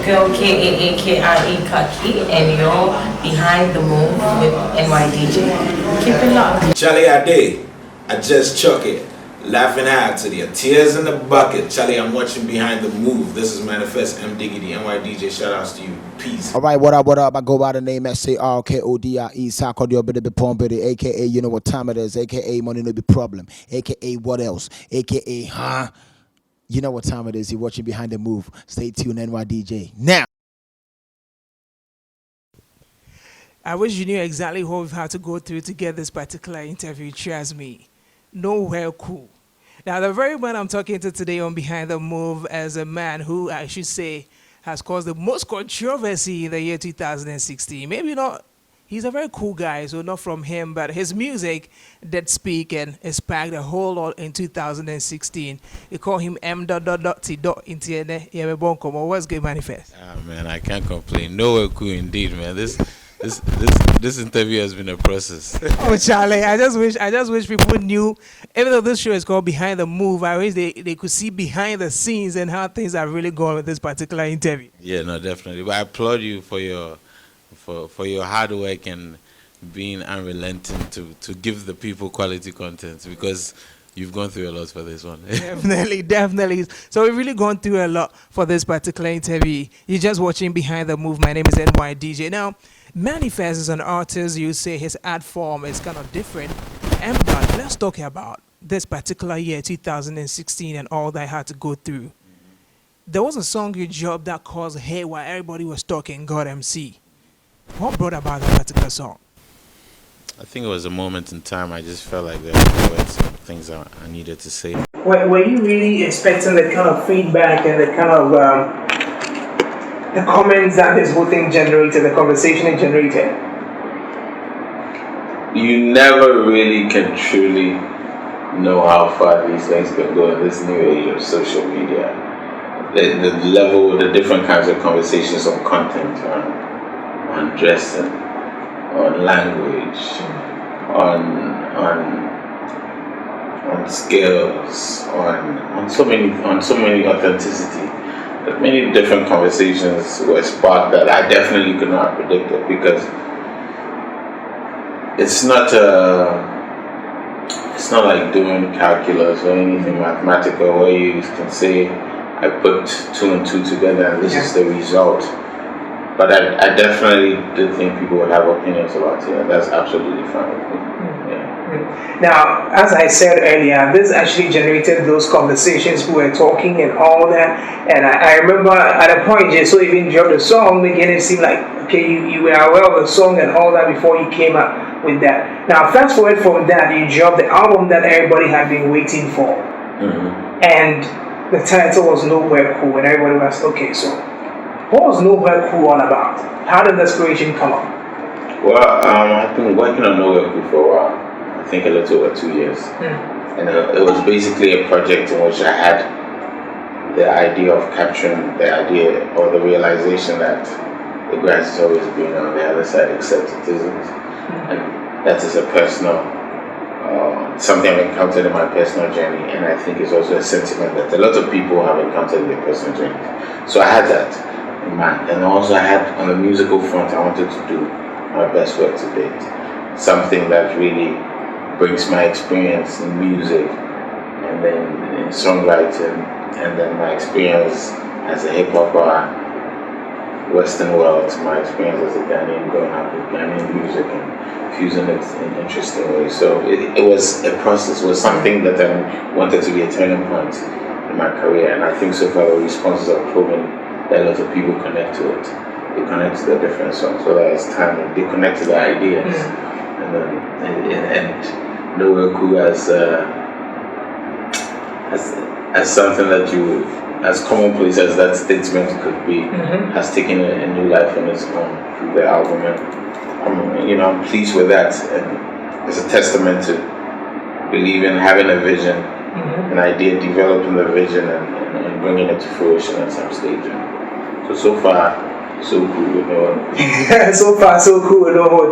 girl Kaakrie Kaki, and you're behind the move with NYDJ. Keep it locked. Charlie, I just chuck it. Laughing out to the tears in the bucket. Charlie, I'm watching behind the move. This is M.anifest, M Diggity, NYDJ. Shout outs to you. Peace. Alright, what up? I go by the name Sarkodie, Sarkodie, aka you know what time it is, aka money no be problem, aka what else, aka huh? You know what time it is. You're watching behind the move. Stay tuned, NYDJ. Now. I wish you knew exactly what we've had to go through to get this particular interview. Trust me, nowhere cool. Now, the very man I'm talking to today on Behind the Move as a man who, I should say, has caused the most controversy in the year 2016. Maybe not, he's a very cool guy, so not from him, but his music did speak and sparked a whole lot in 2016. They call him M.T. What's good, M.anifest? Ah, man, I can't complain. Nowhere cool indeed, man. This interview has been a process. Oh, Charlie, I just wish people knew, even though this show is called Behind the Move, I wish they could see behind the scenes and how things are really going with this particular interview. Yeah, no, definitely. But I applaud you for your hard work and being unrelenting to give the people quality content, because you've gone through a lot for this one. Definitely. So we've really gone through a lot for this particular interview. You're just watching Behind the Move. My name is NYDJ. Now, M.anifest is an artist. You say his art form is kind of different. Let's talk about this particular year, 2016, and all that I had to go through. There was a song you dropped that caused hey while everybody was talking God MC. What brought about that particular song? I think it was a moment in time. I just felt like there were some things I needed to say. Were you really expecting the kind of feedback and the kind of the comments that this whole thing generated, the conversation it generated? You never really can truly know how far these things can go in this new age of social media. The level, the different kinds of conversations on content, on dressing, on language, on skills, on so many authenticity. Many different conversations were sparked that I definitely could not have predicted, because it's not like doing calculus or anything mathematical where you can say I put 2 and 2 together and this is the result. But I definitely did think people would have opinions about it, and that's absolutely fine with me. Now, as I said earlier, this actually generated those conversations. We were talking and all that, and I remember at a point, so even dropped the song, making it seem like, okay, you were aware of the song and all that before you came up with that. Now, fast forward from that, you dropped the album that everybody had been waiting for, and the title was Nowhere Cool, and everybody was, okay, so what was Nowhere Cool all about? How did the inspiration come up? Well, I've been working on Nowhere Cool for a while. I think a little over 2 years. And it was basically a project in which I had the idea of capturing the idea or the realization that the grass is always greener on the other side, except it isn't. And that is a personal, something I've encountered in my personal journey, and I think it's also a sentiment that a lot of people have encountered in their personal journey. So I had that in mind. And also I had, on the musical front, I wanted to do my best work to date. Something that really brings my experience in music, and then in songwriting, and then my experience as a hip-hopper, Western world, my experience as a Ghanaian growing up with Ghanaian music and fusing it in interesting ways. So it was a process, it was something that I wanted to be a turning point in my career, and I think so far the responses have proven that a lot of people connect to it. They connect to the different songs, whether it's time, they connect to the ideas. And Nowhere Cool as something that you, as commonplace as that statement could be, has taken a new life on its own through the album, and I'm pleased with that, and it's a testament to believing, having a vision, an idea, developing the vision, and bringing it to fruition at some stage. So far, so cool, So far, so cool,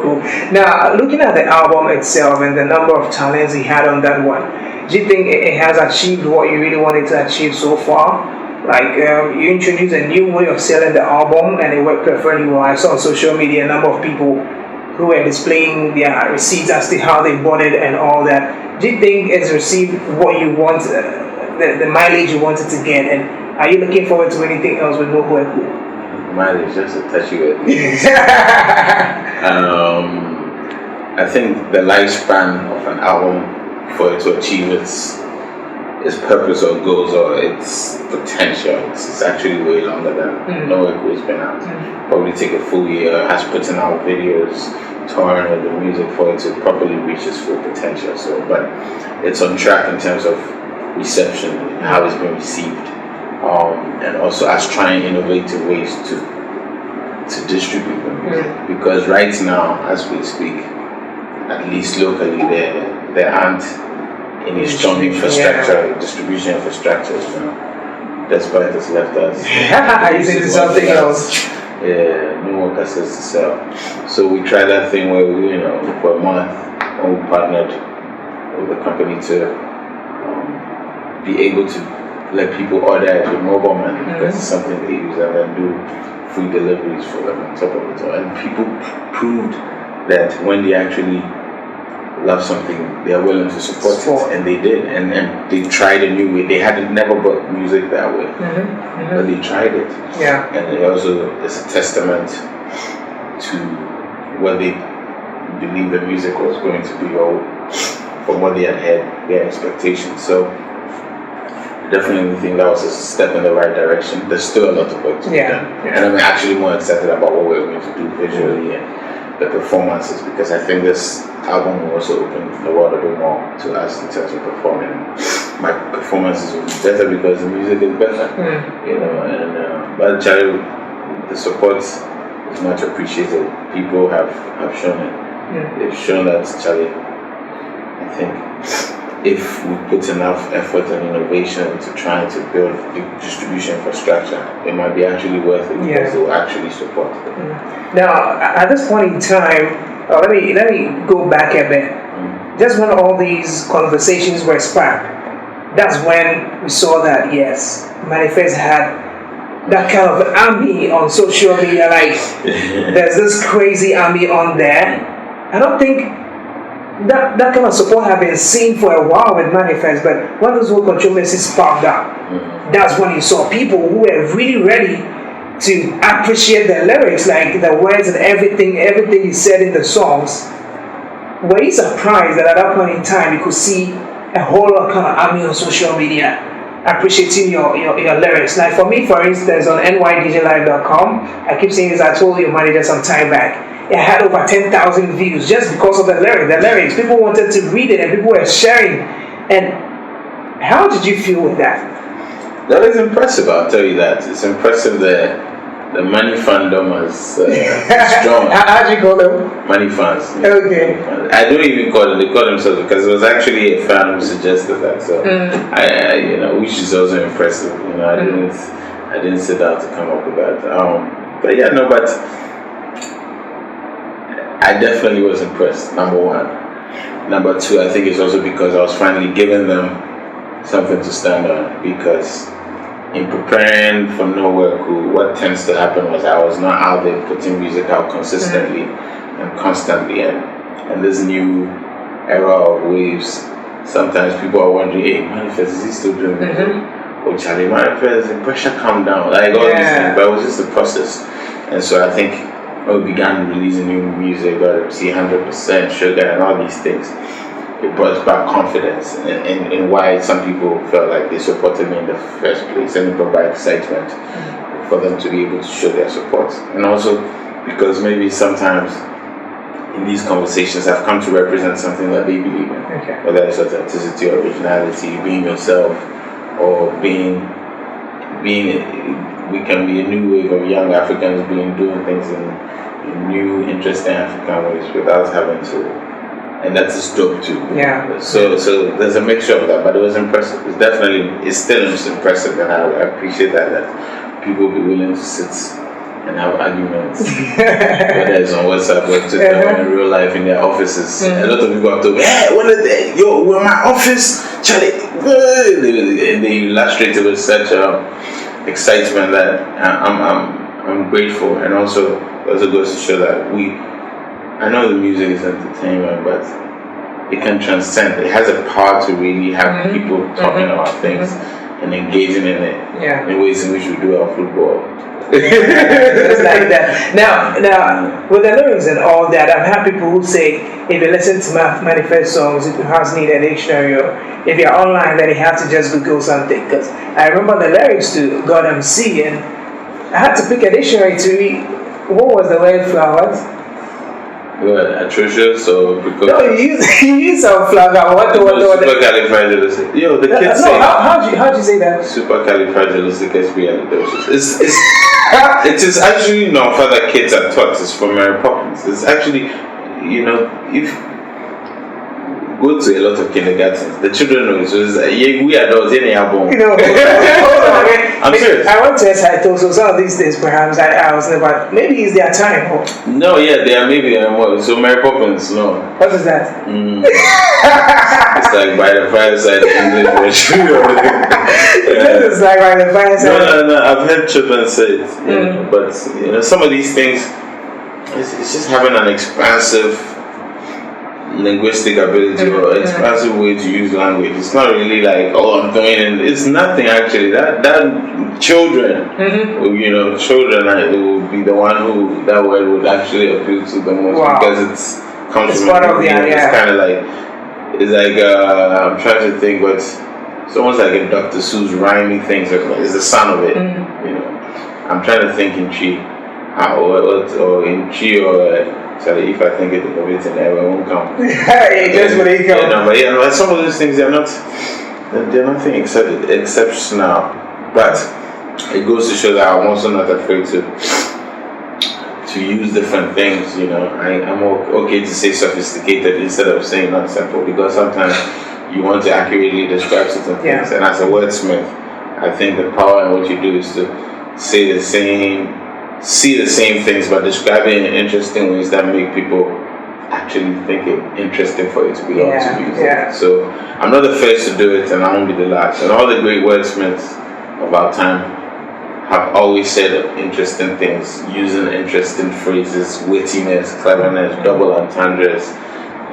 cool. Now, looking at the album itself and the number of talents he had on that one, do you think it has achieved what you really wanted to achieve so far? Like you introduced a new way of selling the album, and it worked perfectly well. I saw on social media a number of people who were displaying their receipts as to how they bought it and all that. Do you think it's received what you want, the mileage you wanted to get, and are you looking forward to anything else with No Hueku? Mileage, just a touchy word. I think the lifespan of an album for it to achieve its purpose or goals or its potential, it's actually way longer than No Hueku has been out. Probably take a full year, has put in out videos, touring with the music for it to properly reach its full potential. So, but it's on track in terms of reception, how it's been received, and also us trying innovative ways to distribute the music. Because right now, as we speak, at least locally, there aren't any strong infrastructure, distribution infrastructures, despite it's left us. You think it's something else? Yeah, no more cassettes to sell. So we tried that thing where we, for a month, when we partnered with the company to be able to let people order it with mobile money, because it's something they use, and then do free deliveries for them on top of it all. And people proved that when they actually love something, they are willing to support it, and they did, and they tried a new way. They had never bought music that way, but they tried it. Yeah, and it also is a testament to what they believe the music was going to be, or from what they had had, their expectations. So definitely think that was a step in the right direction. There's still a lot of work to be done, and I'm actually more excited about what we're going to do visually and the performances, because I think this album will also open the world a bit more to us in terms of performing. My performances will be better because the music is better, and but Charlie, the support is much appreciated. People have shown it. They've shown that, Charlie, I think if we put enough effort and innovation to trying to build the distribution infrastructure, it might be actually worth it, because they will actually support it. Now, at this point in time, let me go back a bit. Just when all these conversations were sparked, that's when we saw that M.anifest had that kind of army on social media. Like there's this crazy army on there. I don't think that kind of support had been seen for a while with M.anifest, but when those whole controversies sparked up, that's when you saw people who were really ready to appreciate the lyrics, like the words and everything he said in the songs. Were you surprised that at that point in time you could see a whole lot kind of army on social media appreciating your lyrics? Like for me, for instance, on nydjlive.com, I keep saying this, I told your manager some time back, it had over 10,000 views just because of the lyrics. People wanted to read it and people were sharing. And how did you feel with that? That is impressive, I'll tell you that. It's impressive that the money fandom is strong. How do you call them? Money fans. Okay. I don't even call them, they call themselves, because it was actually a fan who suggested that. So, which is also impressive. I didn't set out to come up with that. But I definitely was impressed, number one. Number two, I think it's also because I was finally giving them something to stand on, because in preparing for No Hueku, what tends to happen was I was not out there putting music out consistently and constantly, and this new era of waves, sometimes people are wondering, hey, M.anifest, is he still doing music? Oh, Charlie, M.anifest, the pressure calm down, like all these things, but it was just a process. And so I think when we began releasing new music, got MC 100%, Sugar, and all these things, it brought back confidence in why some people felt like they supported me in the first place, and it brought back excitement for them to be able to show their support. And also because maybe sometimes in these conversations I've come to represent something that they believe in, whether it's authenticity or originality, being yourself, or being we can be a new wave of young Africans doing things in new, interesting African ways without having to. And that's just dope too. Yeah. So there's a mixture of that, but it was impressive. It's still impressive, and I appreciate that people be willing to sit and have arguments, whether it's on WhatsApp or Twitter or in real life in their offices. A lot of people have told me, hey, we're in my office, Charlie, and they illustrate it with such excitement that I'm grateful, and also it also goes to show that I know the music is entertainment, but it can transcend. It has a power to really have people talking about things and engaging in it in ways in which we do our football. Just like that. Now, with the lyrics and all that, I've had people who say if you listen to M.anifest songs, it has need a dictionary, or if you're online, then you have to just Google something. Because I remember the lyrics to God MC, and I had to pick a dictionary to read. What was the word flowers? Good, atrocious or because No, you use some flower. What? Supercalifragilistic. Yo, the kids say. How'd you say that? Supercalifragilisticexpialidocious. It is actually not for the kids are taught. It's from Mary Poppins. It's actually, if go to a lot of kindergartens, the children know it. So it's we adults in born. I'm serious. I went to SITO, so some of these things perhaps I was never. Maybe it's their time. No, yeah, they are maybe more. So Mary Poppins, no. What is that? It's like by the fireside English version. It's like by the fireside. No. I've heard children say it, but some of these things, it's just having an expansive linguistic ability or expansive way to use language. It's not really like I'm doing it. It's nothing actually. That children, children will be the one who that word would actually appeal to the most because it comes from part of it's kind of like I'm trying to think, but it's almost like a Dr. Seuss rhyming things. It's the sound of it. I'm trying to think in Chi, or in Chi or. So if I think of it, and I won't come. Just when they come. But some of those things they're nothing exceptional. But it goes to show that I'm also not afraid to use different things. I'm okay to say sophisticated instead of saying not simple, because sometimes you want to accurately describe certain things. And as a wordsmith, I think the power in what you do is to see the same things, but describing it in interesting ways that make people actually think it interesting for you to be able to use it. So I'm not the first to do it, and I won't be the last. And all the great wordsmiths of our time have always said interesting things, using interesting phrases, wittiness, cleverness, double entendres,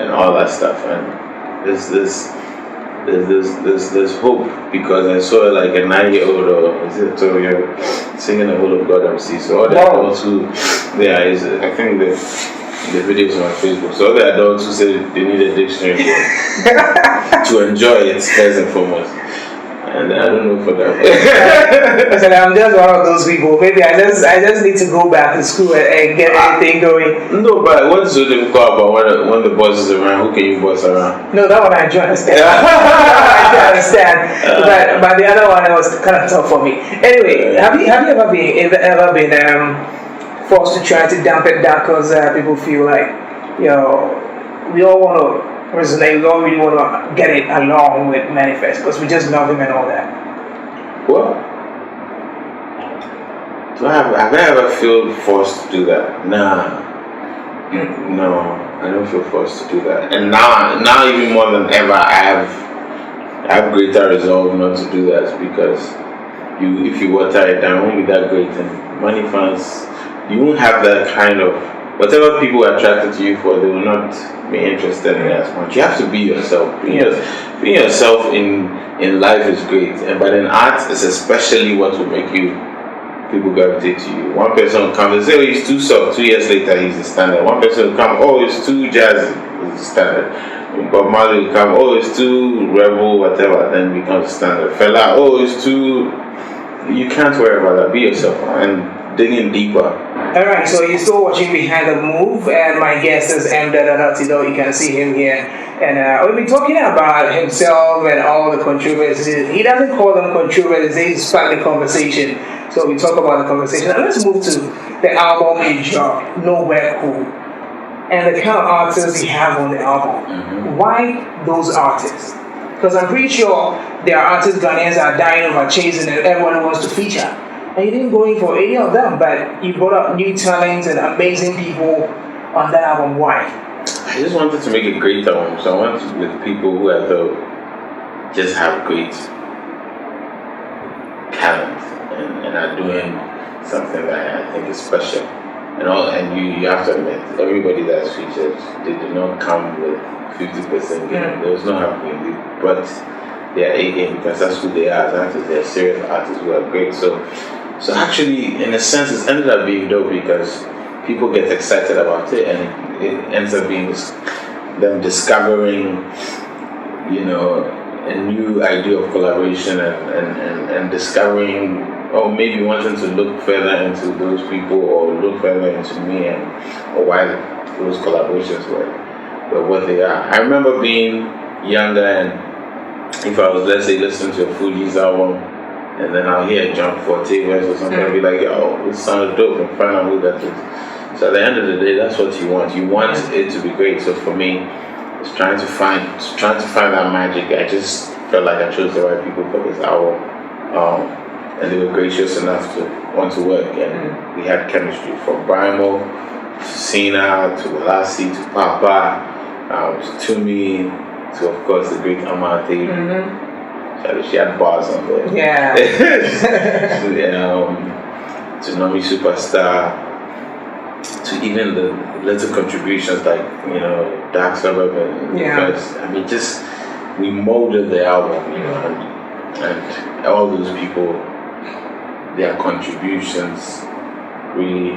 and all that stuff. And there's hope, because I saw like a 9-year-old or is it a 12-year-old singing the whole of God MC. So all the adults who I think the videos on my Facebook. So all the adults who say they need a dictionary to enjoy it first and foremost. And I don't know for that. I said I'm just one of those people. Maybe I just need to go back to school and get everything going. No, but what's so difficult about when the boss is around? Who can you boss around? No, that one I do understand. I understand. But the other one was kind of tough for me. Anyway, have you ever been forced to try to dump it down because people feel like we all want to resonate, we all really want to get it along with M.anifest because we just love him and all that? Well, have I ever feel forced to do that? Nah. No, I don't feel forced to do that. And now even more than ever, I have greater resolve not to do that, because if you water it down, it won't be that great. And money fans, you won't have that kind of whatever people are attracted to you for, they will not be interested in it as much. You have to be yourself. Being yourself in life is great, but in art is especially what will make people gravitate to you. One person will come and say, "Oh, he's too soft." 2 years later, he's the standard. One person will come, "Oh, he's too jazzy," he's the standard. Bob Marley will come, "Oh, he's too rebel," whatever, then becomes standard. Fella, "Oh, he's too." You can't worry about that. Be yourself and dig in deeper. Alright, so you're still watching Behind the Move, and my guest is M.anifest. You can see him here. And we'll be talking about himself and all the controversies. He doesn't call them controversies, he spark the conversation. So we talk about the conversation. And let's move to the album you dropped, Nowhere Cool. And the kind of artists you have on the album. Why those artists? Because I'm pretty sure there are artists Ghanaians are dying over chasing and everyone wants to feature. And you didn't go in for any of them, but you brought up new talents and amazing people on that album. Why? I just wanted to make a great album, so I went with people who I thought just have great talent, and are doing something that I think is special. And you have to admit, everybody that's featured, they did not come with 50% game. There was no happening. They brought their A game because that's who they are as artists. They're serious artists who are great. So actually, in a sense, it's ended up being dope because people get excited about it, and it ends up being them discovering, a new idea of collaboration and discovering, or maybe wanting to look further into those people or look further into me or why those collaborations were what they are. I remember being younger, and if I was, let's say, listening to a Fuji's album, and then I'll hear Jump Forte verse or something, I'll be like, yo, this sounds dope, and find out who that is. So at the end of the day, that's what you want. You want it to be great. So for me, it's trying to find that magic. I just felt like I chose the right people for this album, and they were gracious enough to want to work, and we had chemistry from Brimo to Sina to Walasi to Papa to Tumi to, of course, the great Amate. She had bars on there. Yeah. To Nomi Superstar, to even the little contributions like Dark Suburb and First. I mean, just we molded the album, and all those people, their contributions really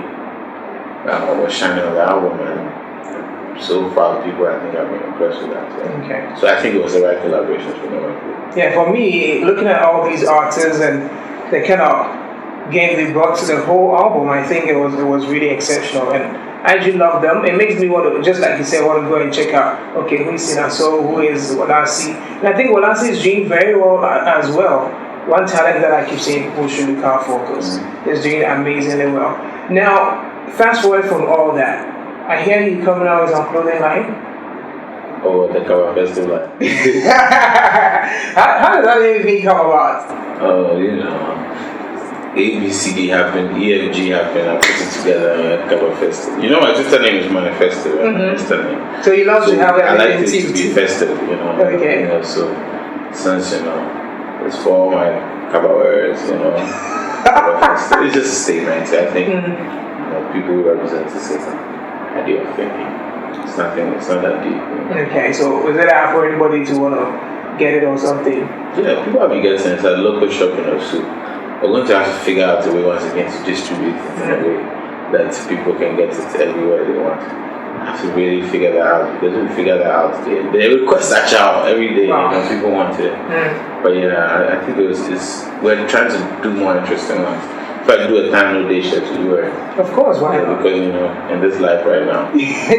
were shining on the album, and so far people I think have been impressed with that. Okay. So I think it was the right collaboration for them. Yeah, for me, looking at all these artists and the kind of game they brought to the whole album, I think it was really exceptional, and I do love them. It makes me want to, just like you said, want to go and check out, okay, who is Sinaso, who is Walasi, and I think Walasi is doing very well as well. One talent that I keep saying people should look out for because is doing amazingly well. Now, fast forward from all that, I hear you coming out with some clothing line. Oh, the cover festival. How did that even come about? ABCD happened, EFG happened, I put it together and cover festival. My sister name is M.anifest, right? So you love to have I like everything it to be festive, Okay. So since it's for all my cover wearers, it's just a statement. I think people who represent a certain idea of thinking. It's not that deep. Okay, so is it out for anybody to want to get it or something? Yeah, people have been getting it at local shopping or so. We're going to have to figure out a way once again to distribute it in a way that people can get it everywhere they want. I have to really figure that out, because we figure that out. They request that child every day, people want it. But yeah, I think we're trying to do more interesting ones. If I do a time no day shirt, you wear it. Of course, why not? Because in this life right now,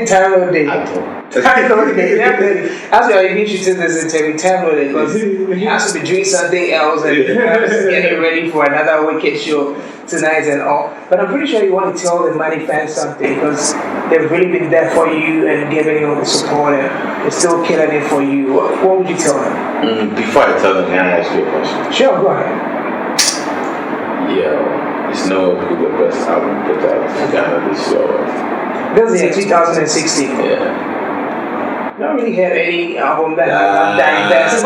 time no day. Time no day, definitely. As we are even shooting this interview, time no day, because he has to be doing something else and getting ready for another wicked show tonight and all. But I'm pretty sure you want to tell the M.anifest something, because they've really been there for you and giving you the support, and they're still killing it for you. What would you tell them? Before I tell them, can I ask you a question? Sure, go ahead. Yeah, it's no who the best album put out in Ghana this year. This is 2016. Yeah. Not really had any album that has diverse.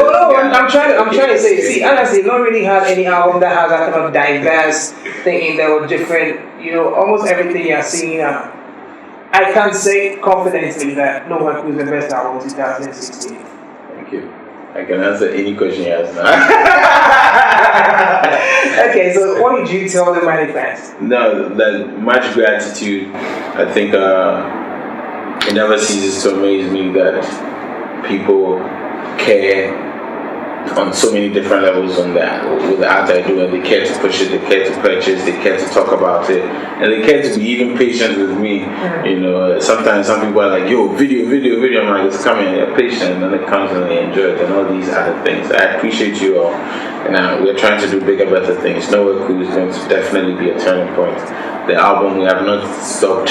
I'm trying to say. See, honestly, not really had any album that has that kind of diverse thing that was different. Almost everything you're seeing now. I can say confidently that No Work was the best album of 2016. Thank you. I can answer any question you ask now. Okay, so what did you tell the M.anifest? No, that much gratitude. I think it never ceases to amaze me that people care on so many different levels on that with the art I do, and they care to push it, they care to purchase, they care to talk about it, and they care to be even patient with me. Sometimes some people are like, yo, video. I'm like, it's coming, they're patient, and then it comes and they enjoy it, and all these other things. I appreciate you all, and we're trying to do bigger, better things. Nowhere Cool is going to definitely be a turning point. The album, we have not stopped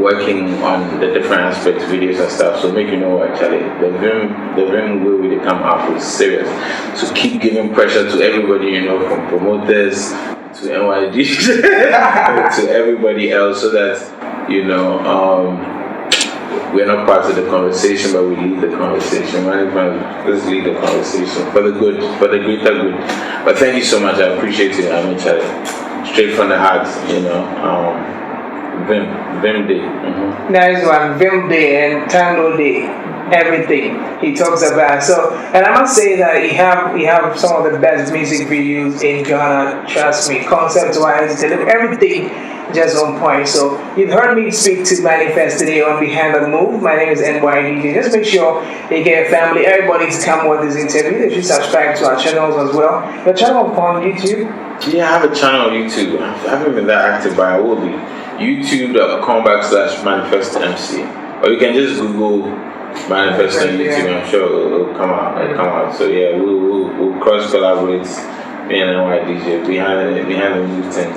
working on the different aspects, videos and stuff. So make actually the Vim way we come up is serious. So keep giving pressure to everybody, from promoters to NYD to everybody else, so that we're not part of the conversation, but we lead the conversation. Management, let's lead the conversation for the good, for the greater good. But thank you so much. I appreciate it. I mean, Charlie, straight from the heart, you know. Vim Day. Nice one, Vim Day and Tango Day. Everything he talks about. So, and I must say that he have some of the best music videos in Ghana. Trust me, concept-wise, everything just on point. So you've heard me speak to M.anifest today on Behind the Move. My name is NYDJ. Just make sure you get family, everybody to come with this interview. They should subscribe to our channels as well. Your channel on YouTube? Yeah, I have a channel on YouTube. I haven't been that active, but I will be. YouTube.com/manifest MC. Or you can just Google M.anifest on YouTube. I'm sure it'll come out. So yeah, we'll cross collaborate. Me and NYDJ behind the move things.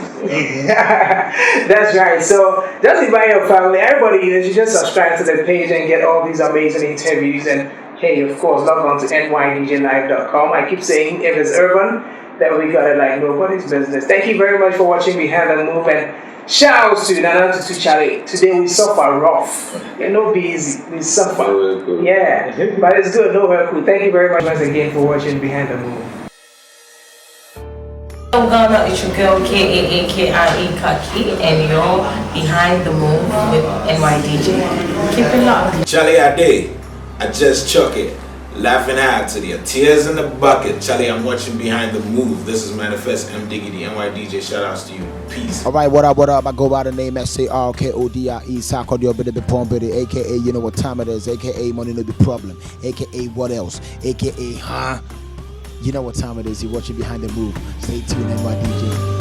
That's right. So just invite your family, everybody. You should just subscribe to the page and get all these amazing interviews. And hey, of course, log on to nydjlive.com. I keep saying if it's urban, then we got it like nobody's business. Thank you very much for watching Behind the Move, and shout out to Nana to Charlie. Today we suffer rough. You're no busy. We suffer. Cool. Yeah, but it's good. No very cool. Thank you very much once again for watching Behind the Move. Ghana, it's your girl K-A-A-K-I-E Kaki, and you're Behind the Move with NYDJ. Keep it locked. Charlie, I just chuck it. Laughing out to the tears in the bucket. Charlie, I'm watching Behind the Move. This is M.anifest, M Diggity, NYDJ. Shout outs to you. Peace. Alright, what up? I go by the name Sarkodie, Sarkodie, BTM, aka you know what time it is, aka money no be problem, aka what else, aka huh? You know what time it is. You're watching Behind the Move. Stay tuned, NYDJ.